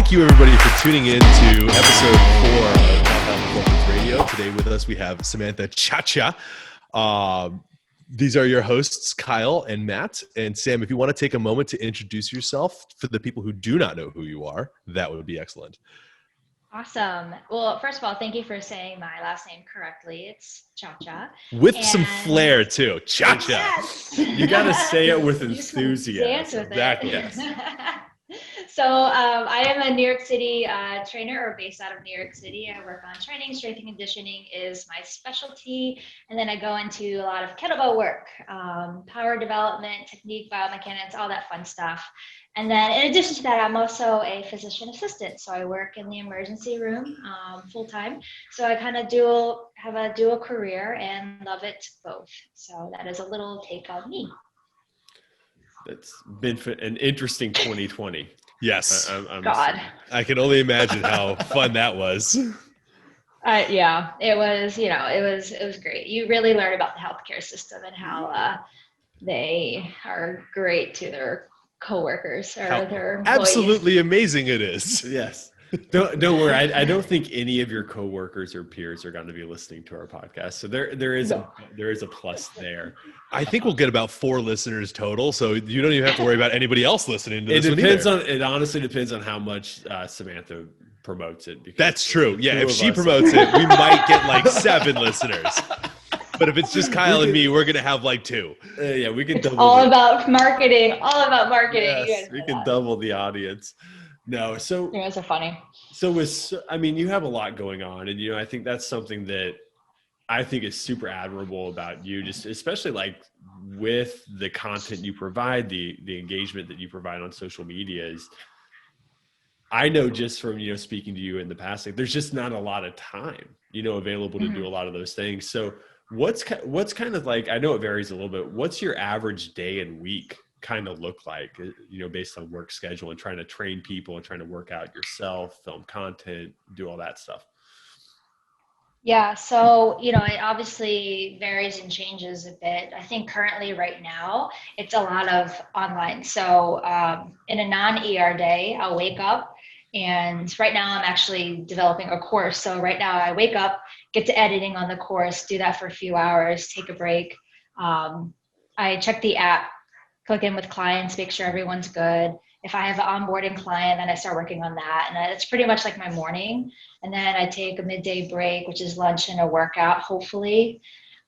Thank you, everybody, for tuning in to episode 4 of Untitled Performance Radio. Today with us, we have Samantha Ciaccia. These are your hosts, Kyle and Matt. And Sam, if you want to take a moment to introduce yourself for the people who do not know who you are, that would be excellent. Awesome. Well, first of all, thank you for saying my last name correctly. It's Ciaccia. With some flair, too. Ciaccia. Yes. You got to say it with enthusiasm. Exactly. Yes. So I am a New York City trainer, or based out of New York City. I work on training. Strength and conditioning is my specialty. And then I go into a lot of kettlebell work, power development, technique, biomechanics, all that fun stuff. And then in addition to that, I'm also a physician assistant. So I work in the emergency room full time. So I kind of have a dual career and love it both. So that is a little take on me. That's been an interesting 2020. Yes. God. I can only imagine how fun that was. Yeah, it was, it was great. You really learn about the healthcare system and how they are great to their coworkers or their employees. Absolutely amazing it is. Yes. Don't worry. I don't think any of your coworkers or peers are going to be listening to our podcast. So there is a plus there. I think we'll get about 4 listeners total, so you don't even have to worry about anybody else listening to this. It honestly depends on how much Samantha promotes it. That's true. Yeah, if she promotes it, we might get like 7 listeners. But if it's just Kyle and me, we're going to have like 2. Yeah, we can double. All about marketing. Yes, we can double the audience. No, so you guys are funny. So you have a lot going on, and I think that's something that I think is super admirable about you, just especially like with the content you provide, the engagement that you provide on social media is. I know just from speaking to you in the past, like there's just not a lot of time available to do a lot of those things. So what's kind of like, I know it varies a little bit. What's your average day and week kind of look like, based on work schedule and trying to train people and trying to work out yourself, film content, do all that stuff? Yeah, so, it obviously varies and changes a bit. I think currently right now, it's a lot of online. So in a non-ER day, I'll wake up, and right now I'm actually developing a course. So right now I wake up, get to editing on the course, do that for a few hours, take a break. I check the app, click in with clients, make sure everyone's good. If I have an onboarding client, then I start working on that. And it's pretty much like my morning. And then I take a midday break, which is lunch and a workout, hopefully.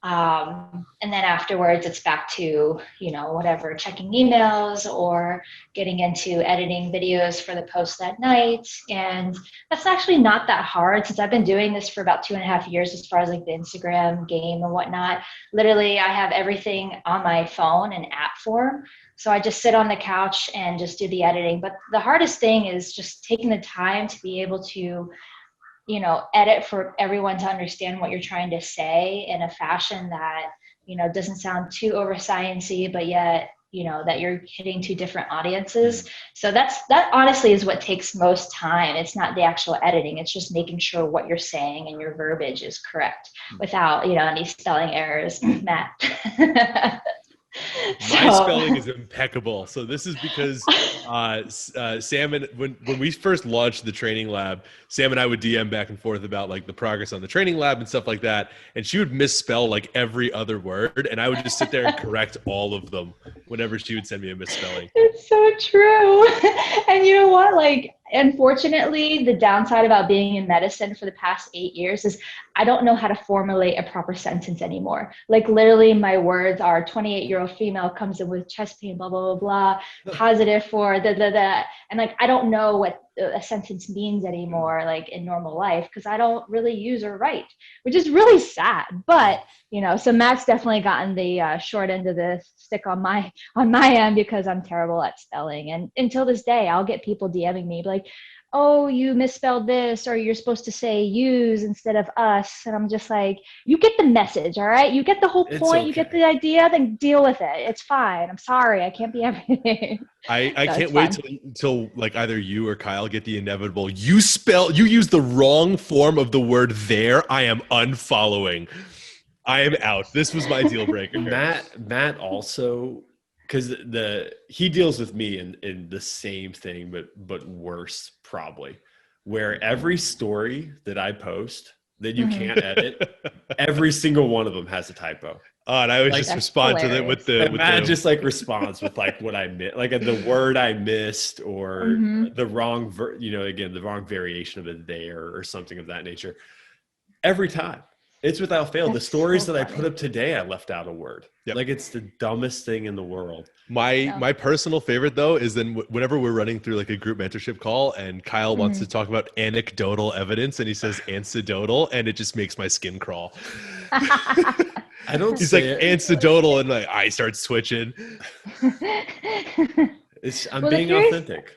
And then afterwards, it's back to, whatever, checking emails or getting into editing videos for the post that night. And that's actually not that hard since I've been doing this for about 2.5 years as far as like the Instagram game and whatnot. Literally, I have everything on my phone in app form. So I just sit on the couch and just do the editing. But the hardest thing is just taking the time to be able to edit for everyone to understand what you're trying to say in a fashion that, doesn't sound too over sciencey, but yet, that you're hitting 2 different audiences. So that honestly is what takes most time. It's not the actual editing. It's just making sure what you're saying and your verbiage is correct without, any spelling errors, Matt. My spelling is impeccable. So this is because Sam and when we first launched the training lab, Sam and I would DM back and forth about like the progress on the training lab and stuff like that. And she would misspell like every other word, and I would just sit there and correct all of them whenever she would send me a misspelling. It's so true. And you know what? Like, unfortunately, the downside about being in medicine for the past 8 years is I don't know how to formulate a proper sentence anymore. Like literally my words are 28-year-old female comes in with chest pain, blah, blah, blah, blah, positive for da. And like, I don't know what a sentence means anymore, like in normal life, because I don't really use or write, which is really sad. But, so Matt's definitely gotten the short end of the stick on my end because I'm terrible at spelling. And until this day, I'll get people DMing me like, oh, you misspelled this, or you're supposed to say use instead of us. And I'm just like, you get the message, all right? You get the whole point, okay. You get the idea, then deal with it. It's fine. I'm sorry. I can't be everything. I can't wait till like either you or Kyle get the inevitable. You use the wrong form of the word there. I am unfollowing. I am out. This was my deal breaker. Matt also because he deals with me in the same thing, but worse probably, where every story that I post that you can't edit, every single one of them has a typo. Oh, and I always just respond to it with Matt just like responds with like what I missed, like the word I missed, or the wrong, again, the wrong variation of a there or something of that nature. Every time. It's without fail. The stories that I put up today, I left out a word. Yep. Like it's the dumbest thing in the world. My personal favorite though is then whenever we're running through like a group mentorship call and Kyle wants to talk about anecdotal evidence and he says anecdotal, and it just makes my skin crawl. I don't. He's like anecdotal, and my eye starts twitching. I'm being authentic.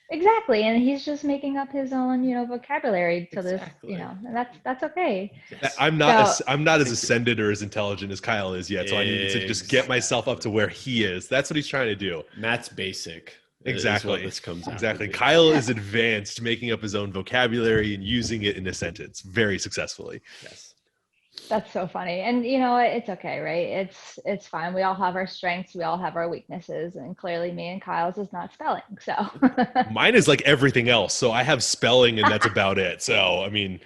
Exactly, and he's just making up his own, vocabulary to this, and that's okay. Yes. I'm not as ascended or as intelligent as Kyle is yet, so I need to just get myself up to where he is. That's what he's trying to do. Matt's basic. Exactly. This comes out exactly. Kyle is advanced, making up his own vocabulary and using it in a sentence very successfully. Yes. That's so funny. And it's okay, right? It's fine. We all have our strengths. We all have our weaknesses. And clearly me and Kyle's is not spelling. So mine is like everything else. So I have spelling and that's about it. So, I mean,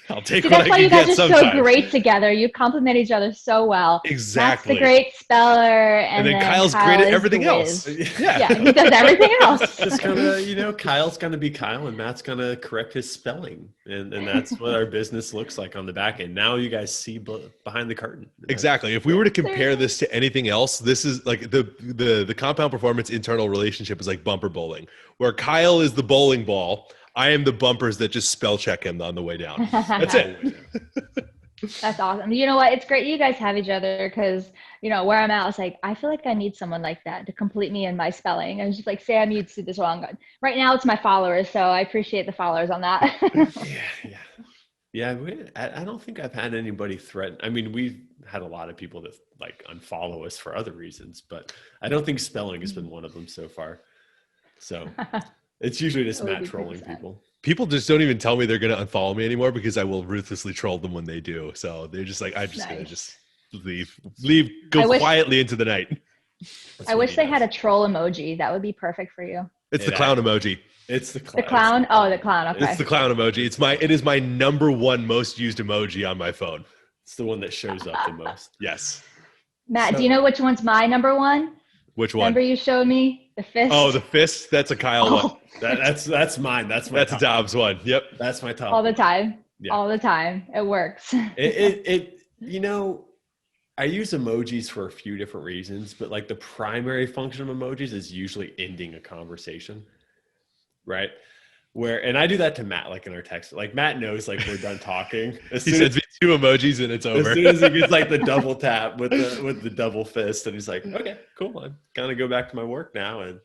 I'll take what I can get sometimes. That's why you guys are so great together. You complement each other so well. Exactly. That's the great speller. And then Kyle's great at everything else. Yeah, he does everything else. Just kind of, Kyle's going to be Kyle and Matt's going to correct his spelling. And that's what our business looks like on the back end. Now you guys see behind the curtain. Exactly. If we were to compare this to anything else, this is like the compound performance internal relationship is like bumper bowling, where Kyle is the bowling ball. I am the bumpers that just spell check him on the way down. That's it. That's awesome. You know what? It's great you guys have each other because, where I'm at, I was like, I feel like I need someone like that to complete me in my spelling. I was just like, Sam, you see this wrong. Right now it's my followers, so I appreciate the followers on that. Yeah. I don't think I've had anybody threaten. I mean, we've had a lot of people that like unfollow us for other reasons, but I don't think spelling has been one of them so far. So it's usually just Matt trolling people. People just don't even tell me they're going to unfollow me anymore because I will ruthlessly troll them when they do. So they're just like, I'm just going to just go quietly into the night. I wish they had a troll emoji. That would be perfect for you. It's the clown emoji. It's the clown. The clown? Oh, the clown. Okay. It's the clown emoji. It is my number one most used emoji on my phone. It's the one that shows up the most. Yes. Matt, do you know which one's my number one? Which one? Remember you showed me the fist? Oh, the fist? That's a Kyle one. That's mine. That's a Dobbs one. Yep. That's my top. All the time. Yeah. All the time. It works. I use emojis for a few different reasons, but like the primary function of emojis is usually ending a conversation. Right. And I do that to Matt, like in our text, like Matt knows, like we're done talking. He sends me 2 emojis and it's over. As soon as he gets like the double tap with the double fist, and he's like, okay, cool. I'm kind of go back to my work now and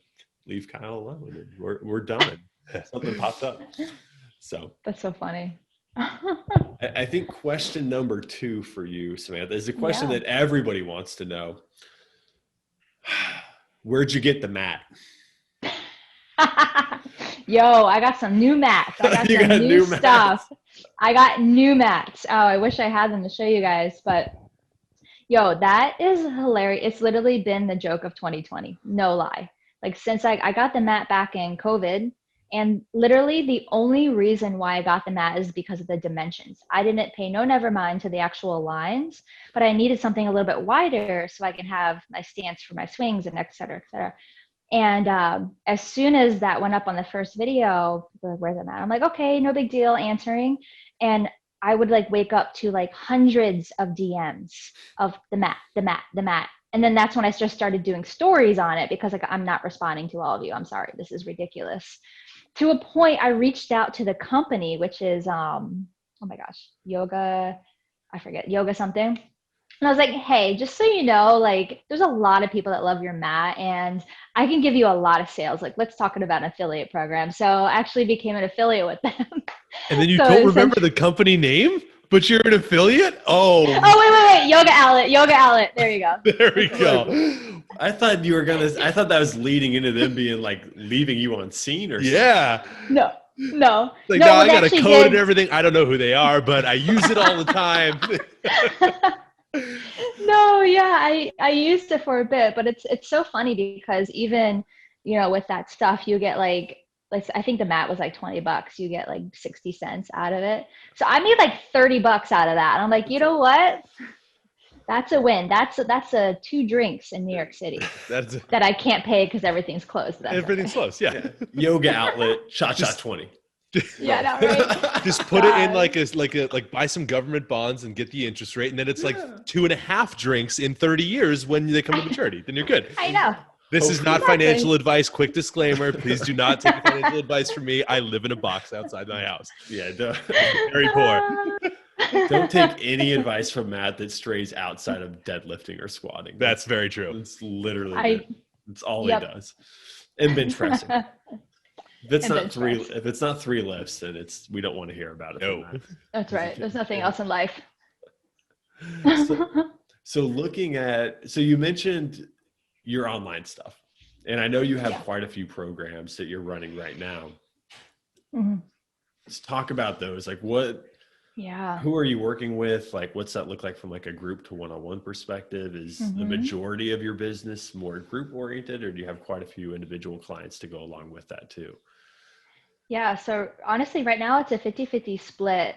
leave Kyle alone. And we're done. Something popped up. So that's so funny. I think question number 2 for you, Samantha, is a question that everybody wants to know. Where'd you get the mat? Yo, I got some new mats. I got some new stuff. I got new mats. Oh, I wish I had them to show you guys, but yo, that is hilarious. It's literally been the joke of 2020. No lie. Like since I got the mat back in COVID, and literally the only reason why I got the mat is because of the dimensions. I didn't pay never mind to the actual lines, but I needed something a little bit wider so I can have my stance for my swings and et cetera, et cetera. And as soon as that went up on the first video, where's the mat? I'm like, okay, no big deal, answering. And I would like wake up to like hundreds of DMs of the mat. And then that's when I just started doing stories on it because like I'm not responding to all of you. I'm sorry, this is ridiculous. To a point, I reached out to the company, which is, oh my gosh, yoga something. And I was like, hey, just so you know, like there's a lot of people that love your mat and I can give you a lot of sales. Like let's talk about an affiliate program. So I actually became an affiliate with them. And then you don't remember the company name, but you're an affiliate? Oh, wait. Yoga Outlet. There you go. There we go. I thought that was leading into them being like leaving you on scene or something. Yeah. No. Like, no, I got a code and everything. I don't know who they are, but I use it all the time. No, yeah, I used it for a bit, but it's so funny because even, with that stuff, you get like I think the mat was like $20. You get like 60 cents out of it. So I made like $30 out of that. And I'm like, you know what? That's a win. That's a 2 drinks in New York City That's that I can't pay because everything's closed. That's everything's close. Yeah. Yeah. Yoga outlet, shot 20. Yeah, no, right? Just put it in God. like buy some government bonds and get the interest rate, and then it's like Yeah. 2.5 drinks in 30 years when they come to maturity. Then you're good. I know. This is not Exactly. financial advice. Quick disclaimer: please do not take financial advice from me. I live in a box outside my house. Yeah, Very poor. don't take any advice from Matt that strays outside of deadlifting or squatting. That's very true. It's literally that's all Yep. he does. And bench pressing. If it's And not bench three, press. if it's not 3 lifts, then we don't want to hear about it. No. From Matt. That's right. There's nothing else in life. So looking at, so you mentioned your online stuff, and I know you have quite a few programs that you're running right now. Mm-hmm. Let's talk about those. Like Yeah. who are you working with? Like, what's that look like from like a group to one-on-one perspective? Is the majority of your business more group oriented, or do you have quite a few individual clients to go along with that too? Yeah. So honestly, right now it's a 50-50 split.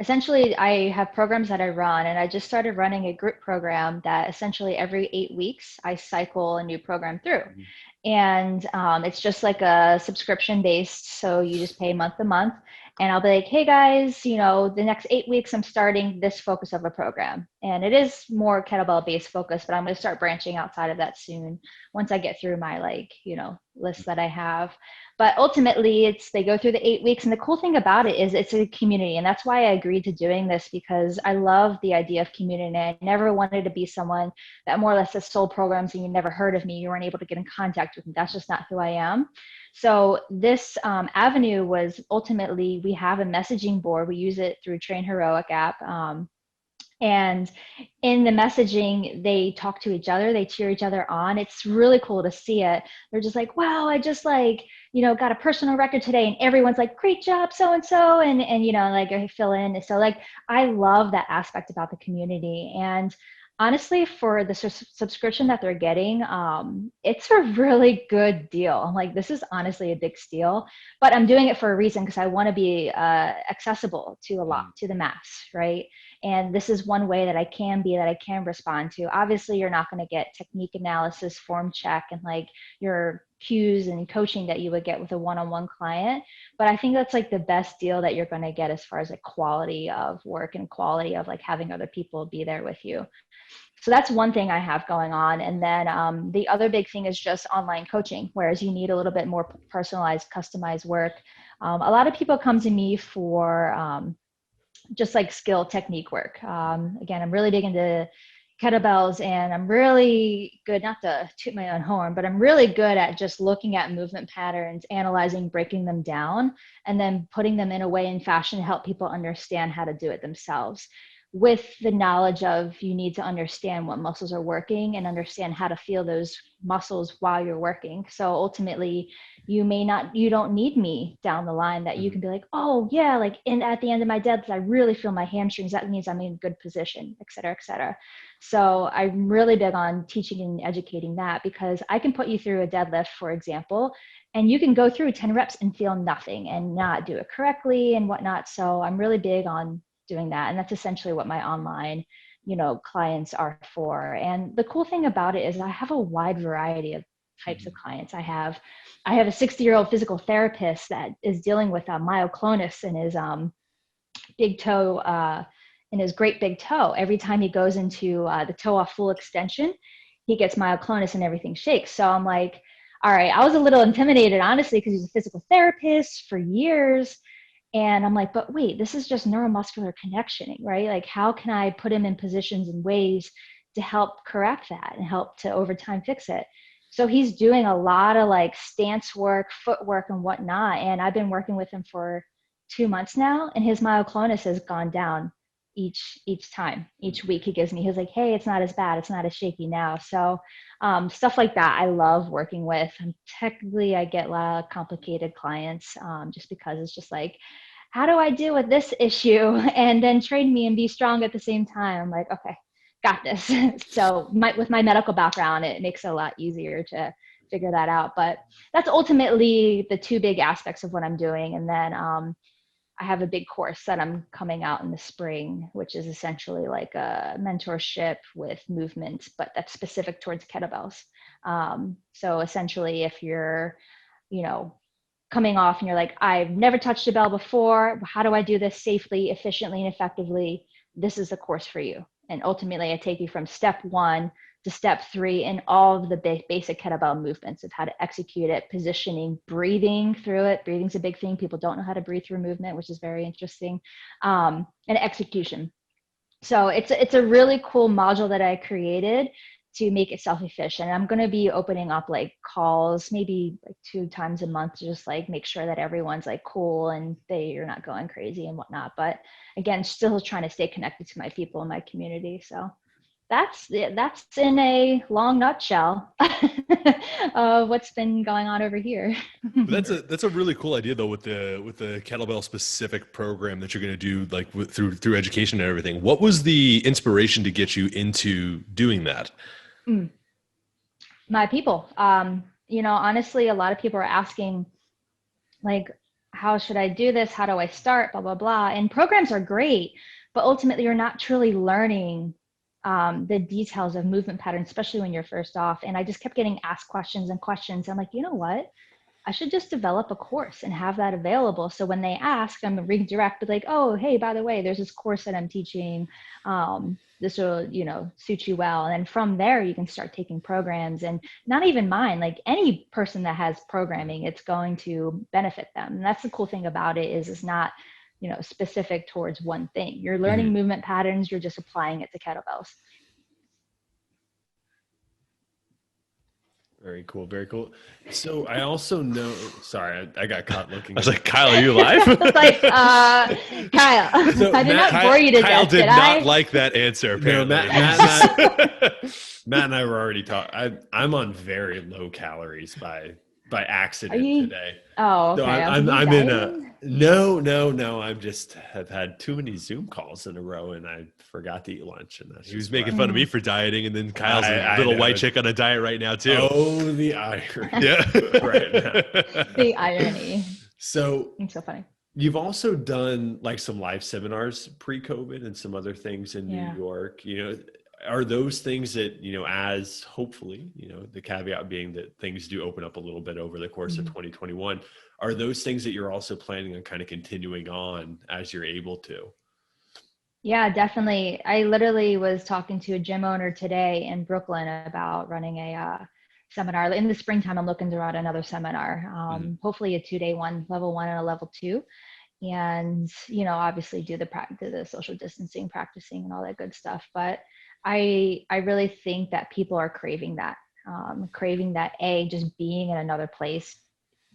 Essentially I have programs that I run, and I just started running a group program that essentially every 8 weeks I cycle a new program through. And it's just like a subscription based. So you just pay month to month, and I'll be like, hey guys, the next 8 weeks I'm starting this focus of a program. And it is more kettlebell based focus, but I'm going to start branching outside of that soon once I get through my list that I have. But ultimately they go through the 8 weeks. And the cool thing about it is it's a community. And that's why I agreed to doing this, because I love the idea of community. I never wanted to be someone that more or less has sold programs and you never heard of me. You weren't able to get in contact with me. That's just not who I am. So this avenue was ultimately, we have a messaging board. We use it through Train Heroic app. And in the messaging, they talk to each other, they cheer each other on. It's really cool to see it. They're just like, wow, I just got a personal record today, and everyone's like, great job, so-and-so. And I fill in. So I love that aspect about the community. And honestly, for the subscription that they're getting, it's a really good deal. I'm like, this is honestly a big steal, but I'm doing it for a reason, because I want to be accessible to the mass, right? And this is one way that I can respond to. Obviously, you're not going to get technique analysis, form check, and your cues and coaching that you would get with a one-on-one client. But I think that's the best deal that you're going to get as far as quality of work and quality of having other people be there with you. So that's one thing I have going on. And then the other big thing is just online coaching, whereas you need a little bit more personalized, customized work. A lot of people come to me for just skill technique work. Again, I'm really big into kettlebells, and I'm really good, not to toot my own horn, but I'm really good at just looking at movement patterns, analyzing, breaking them down, and then putting them in a way and fashion to help people understand how to do it themselves, with the knowledge of you need to understand what muscles are working and understand how to feel those muscles while you're working. So ultimately, you don't need me down the line, that you can be like, oh yeah, at the end of my deadlift, I really feel my hamstrings. That means I'm in a good position, et cetera, et cetera. So I'm really big on teaching and educating that, because I can put you through a deadlift, for example, and you can go through 10 reps and feel nothing and not do it correctly and whatnot. So I'm really big on doing that. And that's essentially what my online, clients are for. And the cool thing about it is I have a wide variety of types of clients. I have a 60-year-old physical therapist that is dealing with myoclonus in his big toe, in his great big toe. Every time he goes into the toe off full extension, he gets myoclonus and everything shakes. So I'm like, all right, I was a little intimidated, honestly, because he's a physical therapist for years. And I'm like, but wait, this is just neuromuscular connectioning, right? How can I put him in positions and ways to help correct that and help to over time fix it? So he's doing a lot of stance work, footwork, and whatnot. And I've been working with him for 2 months now, and his myoclonus has gone down each week he gives me. He's like, hey, it's not as bad, it's not as shaky now. So stuff like that I love working with. And technically I get a lot of complicated clients, just because it's just how do I deal with this issue? And then train me and be strong at the same time. I'm like, okay, got this. So with my medical background, it makes it a lot easier to figure that out. But that's ultimately the two big aspects of what I'm doing. And then I have a big course that I'm coming out in the spring, which is essentially like a mentorship with movement, but that's specific towards kettlebells. So essentially, if you're, coming off and you're like, I've never touched a bell before, how do I do this safely, efficiently, and effectively? This is the course for you. And ultimately, I take you from step 1 to step 3 in all of the basic kettlebell movements of how to execute it, positioning, breathing through it. Breathing's a big thing. People don't know how to breathe through movement, which is very interesting, and execution. So it's a really cool module that I created to make it self-efficient. I'm going to be opening up like calls, maybe like 2 times a month, to just like make sure that everyone's like cool and you're not going crazy and whatnot. But again, still trying to stay connected to my people in my community. So that's in a long nutshell of what's been going on over here. That's a really cool idea though, with the kettlebell specific program that you're going to do, like through education and everything. What was the inspiration to get you into doing that? My people. Honestly, a lot of people are asking, like, how should I do this? How do I start? Blah, blah, blah. And programs are great, but ultimately you're not truly learning the details of movement patterns, especially when you're first off. And I just kept getting asked questions and questions. I'm like, you know what? I should just develop a course and have that available. So when they ask, I'm gonna redirect, but like, oh, hey, by the way, there's this course that I'm teaching. This will, suit you well. And then from there, you can start taking programs, and not even mine, like any person that has programming, it's going to benefit them. And that's the cool thing about it is it's not, specific towards one thing. You're learning movement patterns. You're just applying it to kettlebells. Very cool. Very cool. So I also know, sorry, I got caught looking. I was like, Kyle, are you live? It's like, Kyle, so I did not bore you to death, Kyle did not like that answer, apparently. No, Matt and I were already talking. I'm on very low calories by accident today. Oh, okay. So I'm in a no. I just have had too many Zoom calls in a row, and I forgot to eat lunch. And he was making fun of me for dieting, and then Kyle's a little white chick on a diet right now too. Oh, the irony! Yeah, right now. The irony. So it's so funny. You've also done like some live seminars pre-COVID and some other things in New York. Are those things that, as hopefully, the caveat being that things do open up a little bit over the course of 2021, are those things that you're also planning on kind of continuing on as you're able to? Yeah, definitely. I literally was talking to a gym owner today in Brooklyn about running a seminar. In the springtime, I'm looking to run another seminar, hopefully a 2-day one, level 1 and a level 2. And, obviously do the social distancing, practicing and all that good stuff. But I really think that people are craving that, A, just being in another place,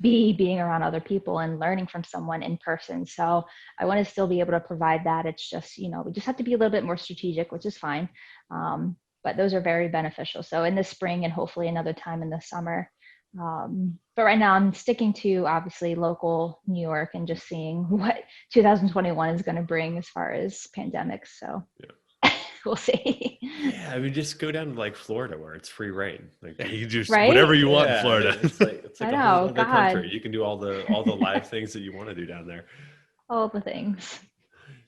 B, being around other people and learning from someone in person. So I want to still be able to provide that. It's just, we just have to be a little bit more strategic, which is fine. But those are very beneficial. So in the spring and hopefully another time in the summer. But right now I'm sticking to obviously local New York and just seeing what 2021 is going to bring as far as pandemics. So we'll see. Yeah, I mean, just go down to like Florida where it's free reign. Like you can do whatever you want in Florida. It's like a whole other country. You can do all the live things that you want to do down there. All the things.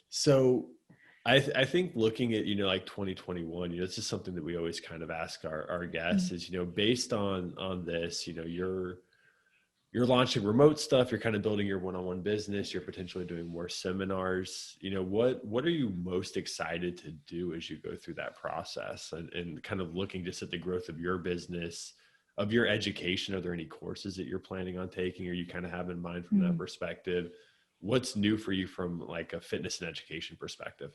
So I think looking at, like 2021, it's just something that we always kind of ask our guests is, based on this, you're launching remote stuff, you're kind of building your one-on-one business, you're potentially doing more seminars. What are you most excited to do as you go through that process and kind of looking just at the growth of your business, of your education? Are there any courses that you're planning on taking, or you kind of have in mind from that perspective? What's new for you from like a fitness and education perspective?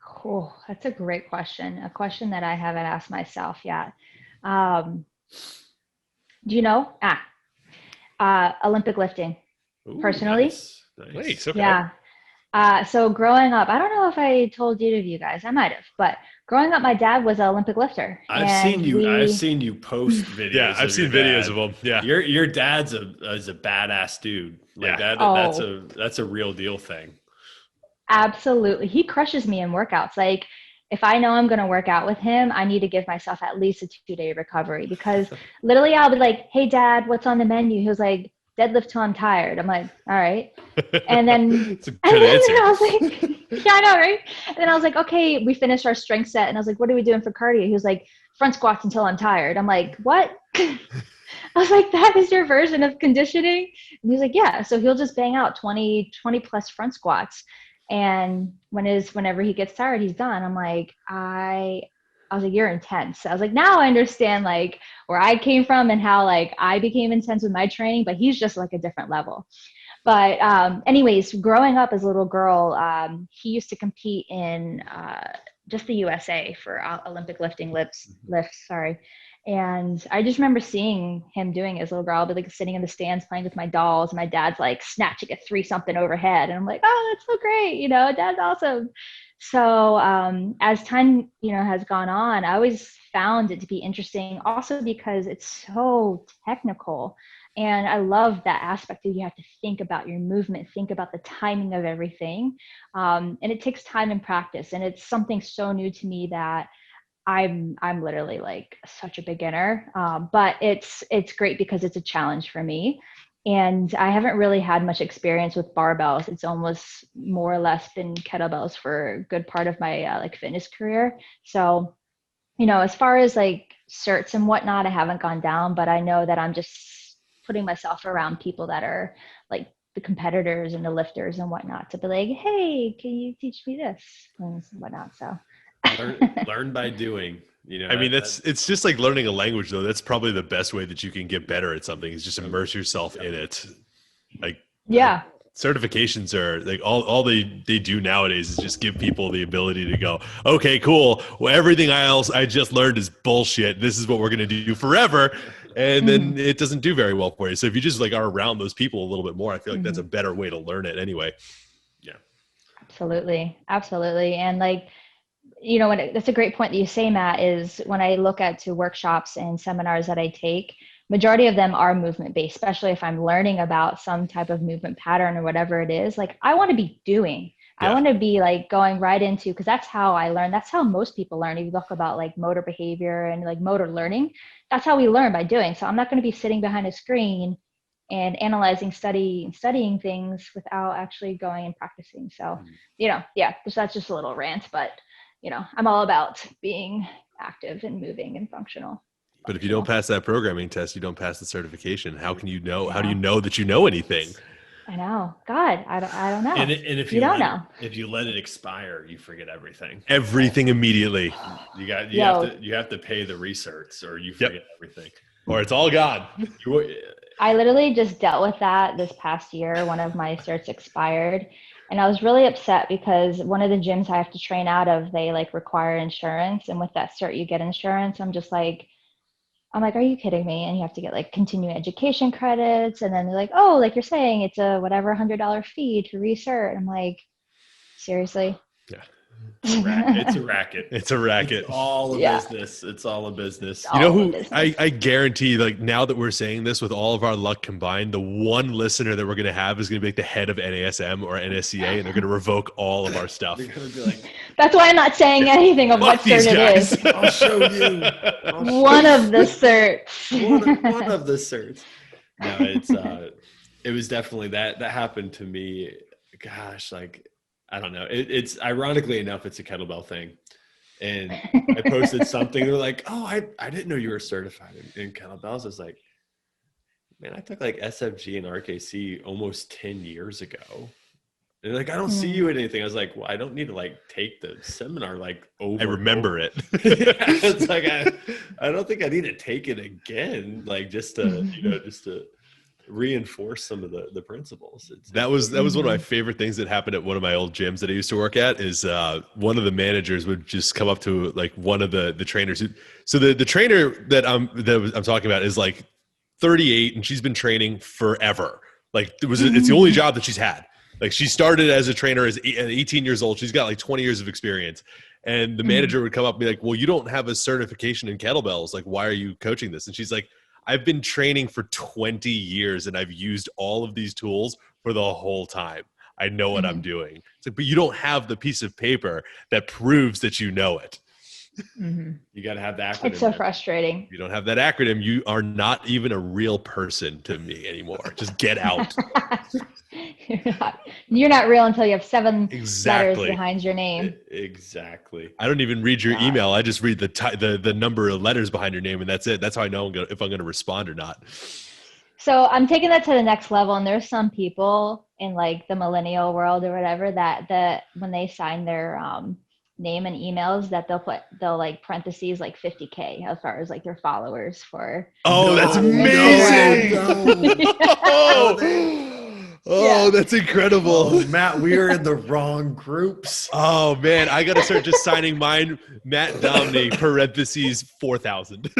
Cool. That's a great question. A question that I haven't asked myself yet. Do you know? Olympic lifting. Ooh, personally. Nice. Okay. Yeah. So growing up, I don't know if I told either of you guys, I might have, but Growing up, my dad was an Olympic lifter. I've seen you post videos. Yeah, I've seen videos of him. Yeah. Your dad's is a badass dude. Like Yeah. that's a real deal thing. Absolutely. He crushes me in workouts. Like if I know I'm going to work out with him, I need to give myself at least a 2-day recovery, because literally I'll be like, hey dad, what's on the menu? He was like, deadlift till I'm tired. I'm like, all right. And then, It's a good answer. I was like, yeah, I know, right? And then I was like, okay, we finished our strength set. And I was like, what are we doing for cardio? He was like, front squats until I'm tired. I'm like, what? I was like, that is your version of conditioning? And he's like, yeah. So he'll just bang out 20 plus front squats. And whenever he gets tired, he's done. I'm like, I was like, you're intense. I was like, now I understand like where I came from and how like I became intense with my training, but he's just like a different level. But anyways, growing up as a little girl, he used to compete in just the USA for Olympic lifts, sorry. And I just remember seeing him doing it as a little girl. I'll be like sitting in the stands playing with my dolls, and my dad's like snatching a 3-something overhead. And I'm like, oh, that's so great. You know, dad's awesome. So as time, has gone on, I always found it to be interesting also because it's so technical. And I love that aspect that you have to think about your movement, think about the timing of everything. And it takes time and practice. And it's something so new to me that I'm literally like such a beginner, but it's great because it's a challenge for me. And I haven't really had much experience with barbells. It's almost more or less been kettlebells for a good part of my like fitness career. So, as far as like certs and whatnot, I haven't gone down, but I know that I'm just putting myself around people that are like the competitors and the lifters and whatnot to be like, hey, can you teach me this and whatnot? So. Learn by doing. I mean, it's just like learning a language, though. That's probably the best way that you can get better at something, is just immerse yourself in it. Like, yeah, certifications are like all they do nowadays is just give people the ability to go, okay, cool. Well, everything else I just learned is bullshit. This is what we're going to do forever. And then it doesn't do very well for you. So if you just like are around those people a little bit more, I feel like that's a better way to learn it anyway. Yeah, absolutely. And like, that's a great point that you say, Matt, is when I look at to workshops and seminars that I take, majority of them are movement based, especially if I'm learning about some type of movement pattern or whatever it is. Like I want to be doing, I want to be like going right into, because that's how I learn. That's how most people learn. If you look about like motor behavior and like motor learning, that's how we learn, by doing. So I'm not going to be sitting behind a screen and analyzing, studying things without actually going and practicing. So, that's just a little rant, but I'm all about being active and moving and functional. But if you don't pass that programming test, you don't pass the certification. How can you know? How do you know that you know anything? I know. God, I don't know. And if you don't know, if you let it expire, you forget everything. Everything immediately. You have to pay the research, or you forget everything, or it's all gone. I literally just dealt with that this past year. One of my certs expired. And I was really upset because one of the gyms I have to train out of, they like require insurance. And with that cert, you get insurance. I'm like, are you kidding me? And you have to get like continuing education credits. And then they're like, oh, like you're saying, it's a whatever $100 fee to recert. I'm like, seriously? Yeah. It's a racket. It's a racket. It's all a business. It's all a business. You know who I guarantee, like now that we're saying this with all of our luck combined, the one listener that we're going to have is going to be like the head of NASM or NSCA, and they're going to revoke all of our stuff. They're going to be like, that's why I'm not saying anything of what cert it is. I'll show you. One of the certs. One of the certs. No, it was definitely that happened to me. Gosh, like, I don't know. It's ironically enough, it's a kettlebell thing. And I posted something. They're like, oh, I didn't know you were certified in kettlebells. I was like, man, I took like SFG and RKC almost 10 years ago. And they're like, I don't see you in anything. I was like, well, I don't need to like take the seminar like over. I remember it. It's like, I don't think I need to take it again. Like just to reinforce some of the principles. That was one of my favorite things that happened at one of my old gyms that I used to work at. Is one of the managers would just come up to like one of the trainers. So the trainer that I'm talking about is like 38, and she's been training forever. Like it's the only job that she's had. Like she started as a trainer as 18 years old. She's got like 20 years of experience. And the manager would come up and be like, well, you don't have a certification in kettlebells. Like, why are you coaching this? And she's like, I've been training for 20 years and I've used all of these tools for the whole time. I know what I'm doing. It's like, but you don't have the piece of paper that proves that you know it. You got to have the acronym. It's so frustrating. If you don't have that acronym, you are not even a real person to me anymore. Just get out. You're not real until you have 7 Exactly. letters behind your name. Exactly. I don't even read your email. I just read the number of letters behind your name, and that's it. That's how I know if I'm going to respond or not. So I'm taking that to the next level, and there's some people in like the millennial world or whatever that when they sign their name and emails, that they'll like parentheses like 50K as far as like their followers for. Oh, that's amazing! Oh, that's incredible. Oh, Matt, we are in the wrong groups. Oh man, I gotta start just signing mine, Matt Domney, parentheses 4,000.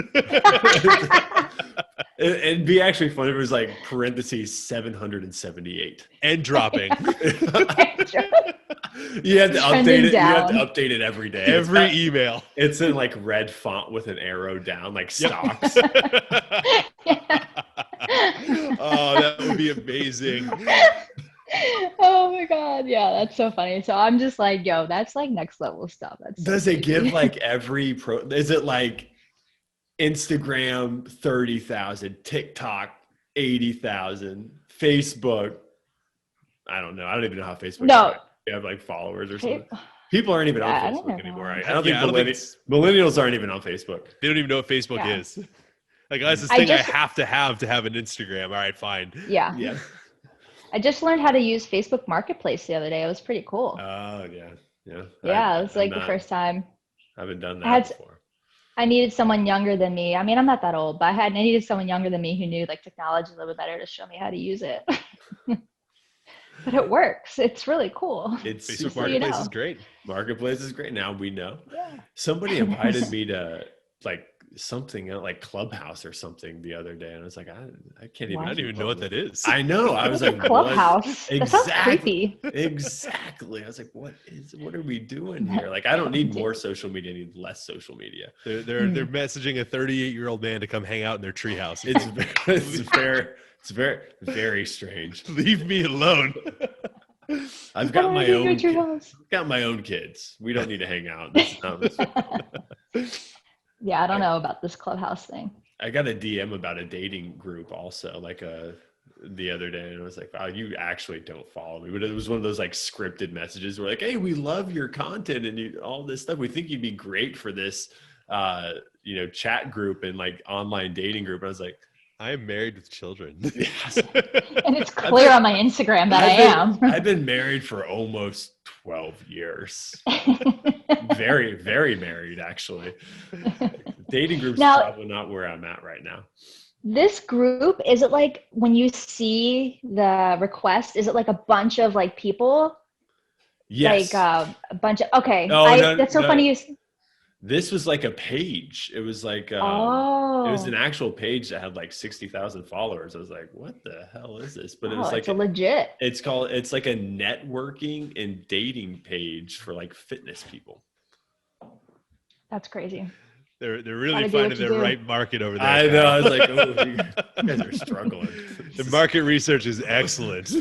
It'd be actually fun if it was like parentheses 778 and dropping. You have to update it. You have to update it every day. Every email. It's in like red font with an arrow down, like stocks. Oh, that would be amazing. Oh my God. Yeah, that's so funny. So I'm just like, yo, that's like next level stuff. Does it give like every is it like Instagram 30,000, TikTok 80,000, Facebook? I don't know. I don't even know how Facebook. No. You have like followers or something. People aren't even on Facebook anymore. I don't think millennials aren't even on Facebook. They don't even know what Facebook is. Like, that's this thing I have to have an Instagram. All right, fine. Yeah. I just learned how to use Facebook Marketplace the other day. It was pretty cool. Oh, yeah. Yeah, it was like the first time. I haven't done that before. I needed someone younger than me. I mean, I'm not that old, but I needed someone younger than me who knew like technology a little bit better to show me how to use it. But it works. It's really cool. Facebook Marketplace is great. Marketplace is great. Now we know. Yeah. Somebody invited me to like something like Clubhouse or something the other day, and I was like, I can't even. I don't even know what that is. I know. I was like, Clubhouse. That sounds creepy. Exactly. I was like, what are we doing here? Like, I don't need more social media. I need less social media. They're messaging a 38-year-old man to come hang out in their treehouse. It's very, very strange. Leave me alone. I've got my own kids. We don't need to hang out. Yeah, I don't know about this Clubhouse thing. I got a DM about a dating group also, like the other day, and I was like, wow, you actually don't follow me. But it was one of those like scripted messages where like, hey, we love your content and all this stuff. We think you'd be great for this chat group and like online dating group. And I was like, I am married with children. Yes. And it's clear on my Instagram that I am. I've been married for almost 12 years. Very, very married, actually. Dating group's probably not where I'm at right now. This group, is it like when you see the request, is it like a bunch of like people? Yes. Like a bunch of, okay. That's so funny. This was like a page. It was like, it was an actual page that had like 60,000 followers. I was like, what the hell is this? But it was like legit. It's like a networking and dating page for like fitness people. That's crazy. They're really finding their right market over there. I know. I was like, oh, you guys are struggling. The market research is excellent.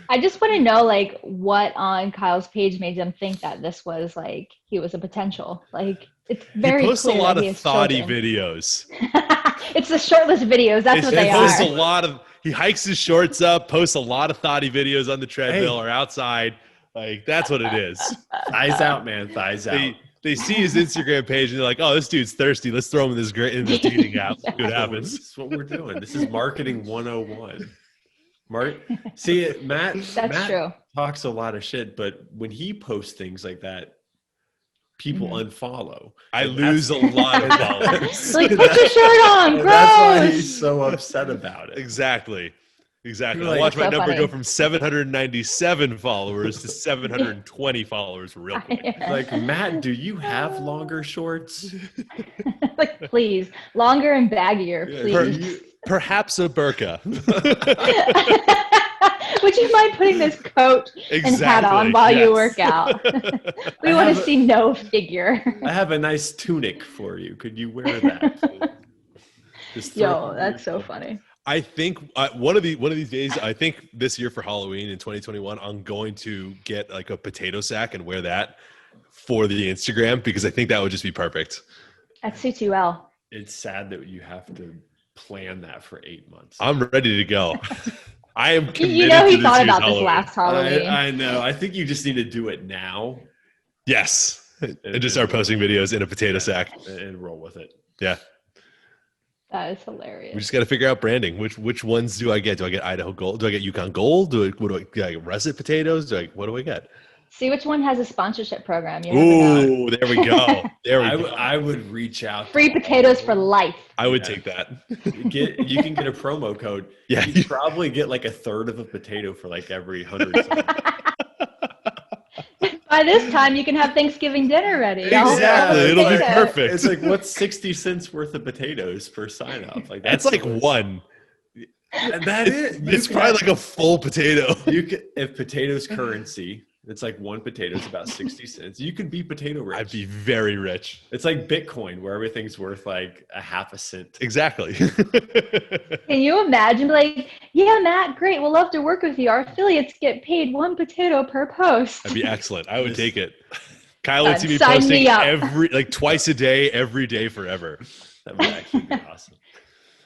I just want to know, like, what on Kyle's page made them think that this was like he was a potential. Like, it's very. He posts a lot of thoughty children. Videos. It's the shirtless videos. That's what they are. He hikes his shorts up, posts a lot of thoughty videos on the treadmill or outside. Like, that's what it is. Thighs out, man. Thighs out. They see his Instagram page and they're like, "Oh, this dude's thirsty. Let's throw him in this dating app. See what happens." This is what we're doing. This is marketing 101. See, Matt true. Talks a lot of shit, but when he posts things like that, people unfollow. I lose a lot of followers. Like, put your shirt on. Gross. That's why he's so upset about it. Exactly. Like, I watch my number go from 797 followers to 720 followers real quick. Like, Matt, do you have longer shorts? Like, please, longer and baggier, please. Perhaps a burqa. Would you mind putting this coat and hat on while you work out? We want to see no figure. I have a nice tunic for you. Could you wear that? Yo, that's so funny. I think one of these days, I think this year for Halloween in 2021, I'm going to get like a potato sack and wear that for the Instagram, because I think that would just be perfect. That suits you well. It's sad that you have to plan that for 8 months. I'm ready to go. I am committed. You know, he to thought about Halloween. this last Halloween. I know. I think you just need to do it now. Yes. And just start posting videos in a potato sack. And roll with it. Yeah. That is hilarious. We just got to figure out branding. Which ones do I get? Do I get Idaho Gold? Do I get Yukon Gold? Do I get russet potatoes? What do I get? See which one has a sponsorship program. Ooh, there we go. I would reach out. Free potatoes for life. I would take that. You can get a promo code. Yeah. You probably get like a third of a potato for like every 100. By this time, you can have Thanksgiving dinner ready. Exactly. It'll be perfect. It's like, what's 60 cents worth of potatoes per sign up? Like that's like one. That is. It's probably like a full potato. You could, if potatoes currency, it's like one potato is about 60 cents. You could be potato rich. I'd be very rich. It's like Bitcoin, where everything's worth like a half a cent. Exactly. Can you imagine? Like, yeah, Matt, great. We'll love to work with you. Our affiliates get paid one potato per post. That'd be excellent. I would take it. Kyle would see me Sign posting me up. twice a day, every day, forever. That would actually be awesome.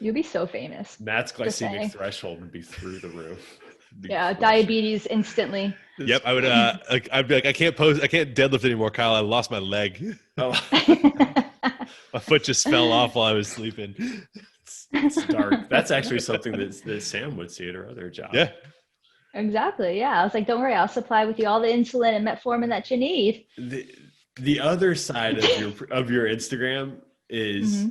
You'd be so famous. Matt's glycemic threshold would be through the roof. Yeah, diabetes instantly. Yep, I would. I'd be like, I can't deadlift anymore, Kyle. I lost my leg. Oh. My foot just fell off while I was sleeping. It's dark. That's actually something that Sam would see at her other job. Yeah. Exactly. Yeah, I was like, don't worry, I'll supply with you all the insulin and metformin that you need. The other side of your Instagram is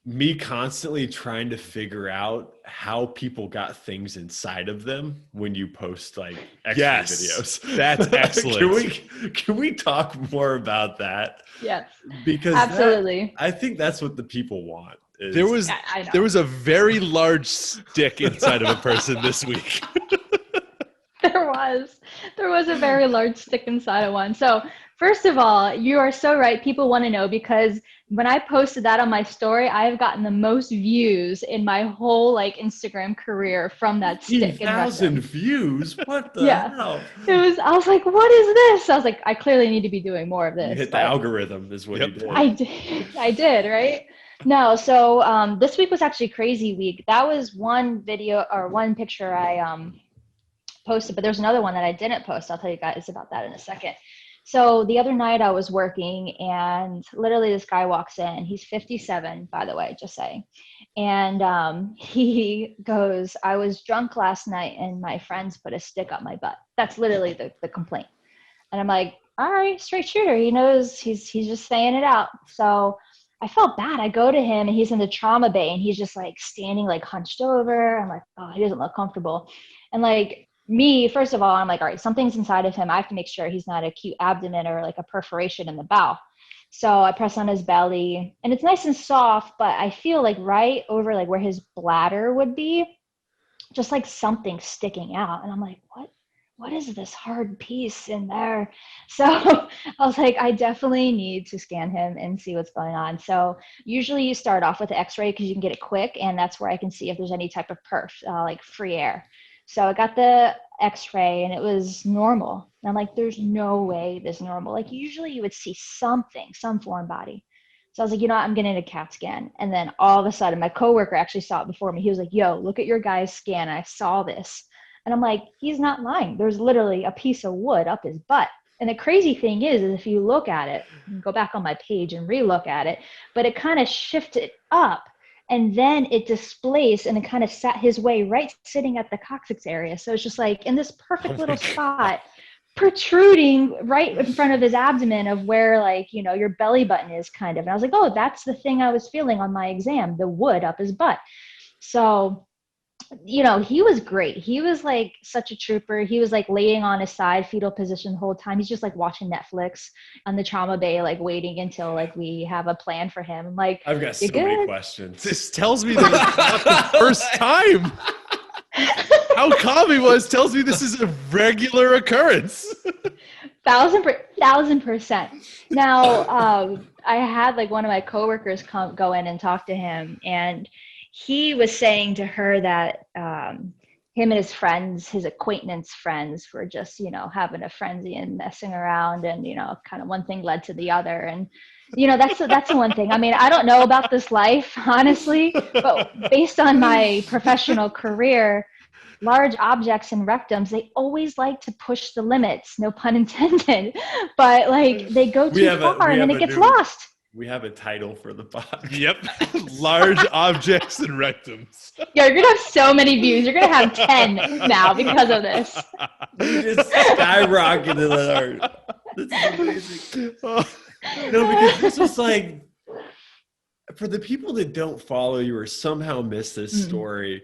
me constantly trying to figure out how people got things inside of them when you post like extra videos. That's excellent. Can we talk more about that? Yes. Because absolutely. I think that's what the people want. There was a very large stick inside of a person this week. There was a very large stick inside of one. So first of all, you are so right. People want to know, because when I posted that on my story, I have gotten the most views in my whole like Instagram career from that stick. 1,000 views? What the hell? I was like, what is this? I was like, I clearly need to be doing more of this. You hit the algorithm is what you did. I did, right? No, so this week was actually crazy week. That was one video or one picture I posted, but there's another one that I didn't post. I'll tell you guys about that in a second. So the other night I was working, and literally this guy walks in. He's 57, by the way, just saying. And he goes, I was drunk last night and my friends put a stick up my butt. That's literally the complaint. And I'm like, all right, straight shooter. He knows he's just saying it out. So I felt bad. I go to him and he's in the trauma bay and he's just like standing like hunched over. I'm like, oh, he doesn't look comfortable. And like, me, first of all, I'm like, all right, something's inside of him. I have to make sure he's not acute abdomen or like a perforation in the bowel. So I press on his belly and it's nice and soft, but I feel like right over like where his bladder would be, just like something sticking out. And I'm like, what is this hard piece in there? So I was like, I definitely need to scan him and see what's going on. So usually you start off with the x-ray because you can get it quick. And that's where I can see if there's any type of perf, like free air. So I got the x-ray and it was normal. And I'm like, there's no way this is normal. Like usually you would see something, some foreign body. So I was like, you know what, I'm getting a CAT scan. And then all of a sudden my coworker actually saw it before me. He was like, yo, look at your guy's scan. I saw this. And I'm like, he's not lying. There's literally a piece of wood up his butt. And the crazy thing is if you look at it, go back on my page and re-look at it, but it kind of shifted up. And then it displaced and it kind of sat his way right sitting at the coccyx area. So it's just like in this perfect little spot, protruding right in front of his abdomen of where like, you know, your belly button is kind of. And I was like, oh, that's the thing I was feeling on my exam, the wood up his butt. So, you know, he was great. He was like such a trooper. He was like laying on his side, fetal position the whole time. He's just like watching Netflix on the trauma bay, like waiting until like we have a plan for him. I'm like, I've got so many questions. This tells me that it's not the first time. how calm he was tells me this is a regular occurrence. 1000%. Now, I had like one of my coworkers go in and talk to him, and he was saying to her that him and his friends, his acquaintance friends, were just, having a frenzy and messing around, and kind of one thing led to the other, and that's the one thing. I mean, I don't know about this life, honestly, but based on my professional career, large objects and rectums, they always like to push the limits, no pun intended, but like they go too far and then it gets lost. We have a title for the podcast. Yep. Large objects and rectums. Yeah, you're gonna have so many views. You're gonna have 10 now because of this. You just skyrocketed. This is amazing. No, because this was like, for the people that don't follow you or somehow miss this story,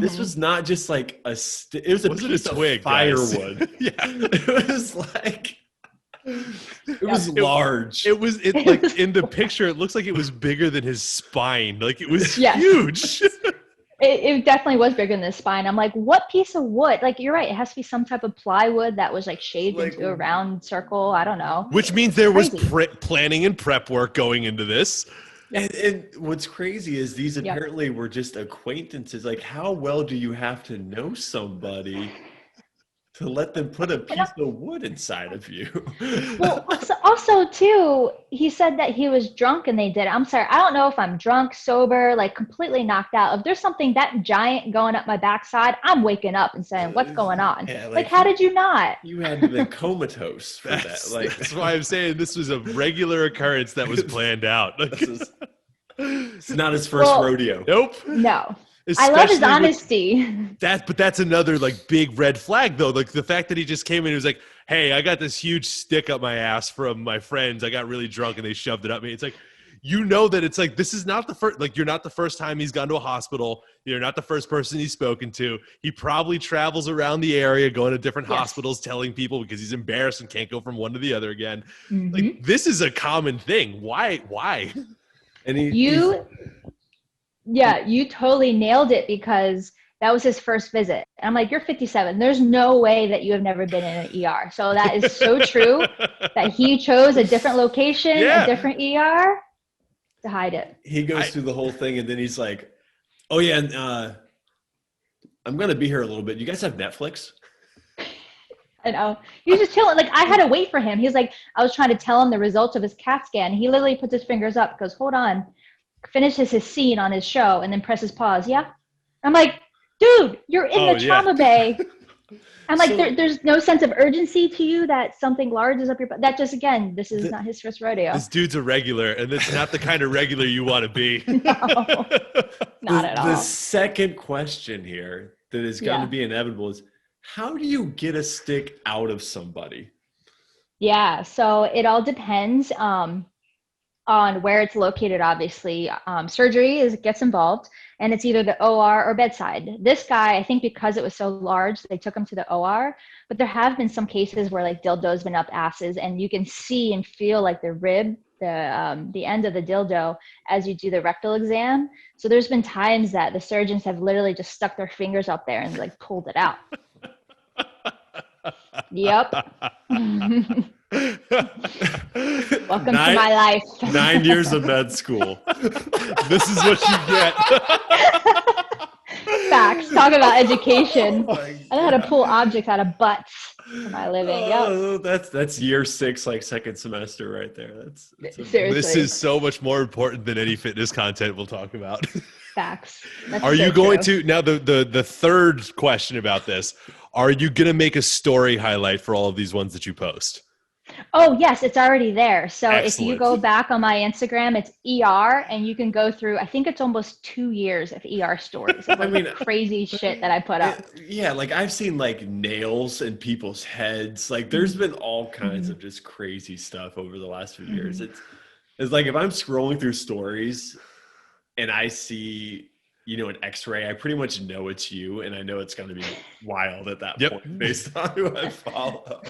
this was not just like it was a piece of firewood. Yeah. It was like, it was large. It like in the picture, it looks like it was bigger than his spine. Like it was huge. It definitely was bigger than the spine. I'm like, what piece of wood? Like, you're right. It has to be some type of plywood that was like shaved into a round circle. I don't know. Which means there was planning and prep work going into this. And what's crazy is these apparently were just acquaintances. Like, how well do you have to know somebody to let them put a piece of wood inside of you? Well, also too, he said that he was drunk and they did it. I'm sorry, I don't know if I'm drunk, sober, like completely knocked out. If there's something that giant going up my backside, I'm waking up and saying, what's going on? Yeah, like, how did you not? You had to be comatose for that. Like, that's why I'm saying this was a regular occurrence that was planned out. It's not his first rodeo. Nope. No. I love his honesty. But that's another like big red flag though. Like the fact that he just came in and was like, hey, I got this huge stick up my ass from my friends. I got really drunk and they shoved it up me. It's like, that it's like, this is not the first, like you're not the first time he's gone to a hospital. You're not the first person he's spoken to. He probably travels around the area, going to different hospitals, telling people because he's embarrassed and can't go from one to the other again. Like this is a common thing. Why? And you totally nailed it, because that was his first visit. And I'm like, you're 57. There's no way that you have never been in an ER. So that is so true that he chose a different location, a different ER to hide it. He goes through the whole thing and then he's like, oh yeah, and I'm going to be here a little bit. You guys have Netflix? I know. He was just chilling. Like, I had to wait for him. He was like, I was trying to tell him the results of his CAT scan. He literally puts his fingers up, goes, hold on, finishes his scene on his show, and then presses pause. Yeah. I'm like, dude, you're in the trauma bay. I'm like, there's no sense of urgency to you that something large is up your butt. That just, again, this is not his first rodeo. This dude's a regular, and it's not the kind of regular you want to be. No, not at all. The second question here that is going to be inevitable is, how do you get a stick out of somebody? Yeah, so it all depends on where it's located, obviously. Surgery gets involved, and it's either the OR or bedside. This guy, I think because it was so large, they took him to the OR, but there have been some cases where like dildos been up asses, and you can see and feel like the rib, the end of the dildo as you do the rectal exam. So there's been times that the surgeons have literally just stuck their fingers up there and like pulled it out. Yep. Welcome to my life. 9 years of med school. This is what you get. Facts. Talk about education. I know how to pull objects out of butts for my living. Oh, that's year 6, like second semester right there. Seriously. This is so much more important than any fitness content we'll talk about. Facts. Are you going to now the third question about this? Are you going to make a story highlight for all of these ones that you post? Oh, yes, it's already there. So Excellent. If you go back on my Instagram, it's ER, and you can go through, I think it's almost 2 years of ER stories. Of like crazy shit that I put up. Yeah, like I've seen like nails in people's heads. Like there's been all kinds of just crazy stuff over the last few years. It's like if I'm scrolling through stories and I see, an x-ray, I pretty much know it's you, and I know it's going to be wild at that point based on who I follow.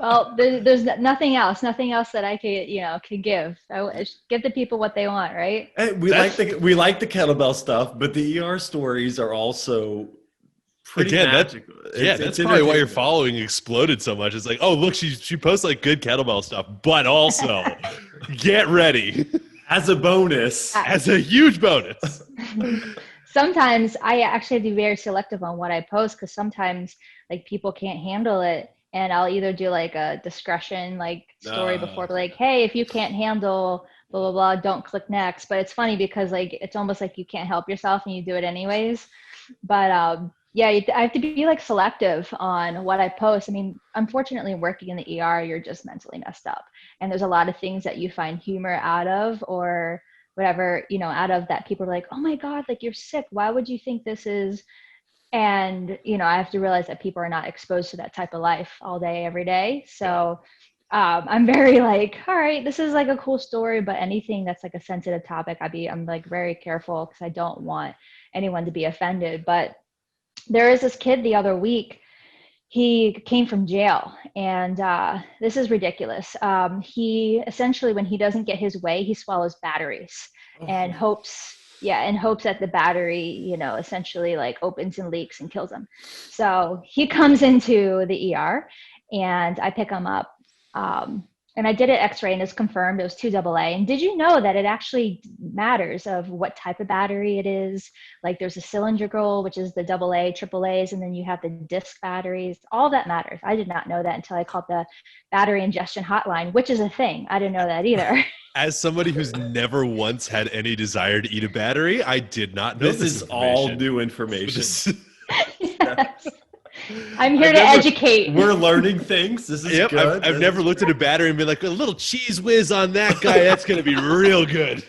Well, there's nothing else that I could give. I give the people what they want, right? We like the kettlebell stuff, but the ER stories are also pretty Again, magical. that's probably why your entertaining. following exploded so much. It's like, oh, look, she posts like good kettlebell stuff, but also get ready As a bonus. as a huge bonus. Sometimes I actually have to be very selective on what I post because sometimes like people can't handle it, and I'll either do like a discretion like story before, like, hey, if you can't handle blah blah blah, don't click next. But it's funny because like it's almost like you can't help yourself and you do it anyways. But yeah, I have to be like selective on what I post. I mean, unfortunately, working in the ER, you're just mentally messed up, and there's a lot of things that you find humor out of or whatever, you know, out of that people are like, oh my God, like you're sick. Why would you think this is? And, you know, I have to realize that people are not exposed to that type of life all day, every day. So I'm very like, all right, this is like a cool story, but anything that's like a sensitive topic, I'm like very careful because I don't want anyone to be offended. But there is this kid the other week, he came from jail, and this is ridiculous. He essentially, when he doesn't get his way, he swallows batteries and hopes that the battery, you know, essentially like opens and leaks and kills him. So he comes into the ER, and I pick him up. And I did an x-ray and it's confirmed it was 2AA. And did you know that it actually matters of what type of battery it is? Like there's a cylindrical, which is the AA, AAAs, and then you have the disc batteries. All that matters. I did not know that until I called the battery ingestion hotline, which is a thing. I didn't know that either. As somebody who's never once had any desire to eat a battery, I did not know This is all new information. Yes. I'm here to educate. We're learning things. This is good. I've never looked at a battery and been like, a little cheese whiz on that guy. That's going to be real good.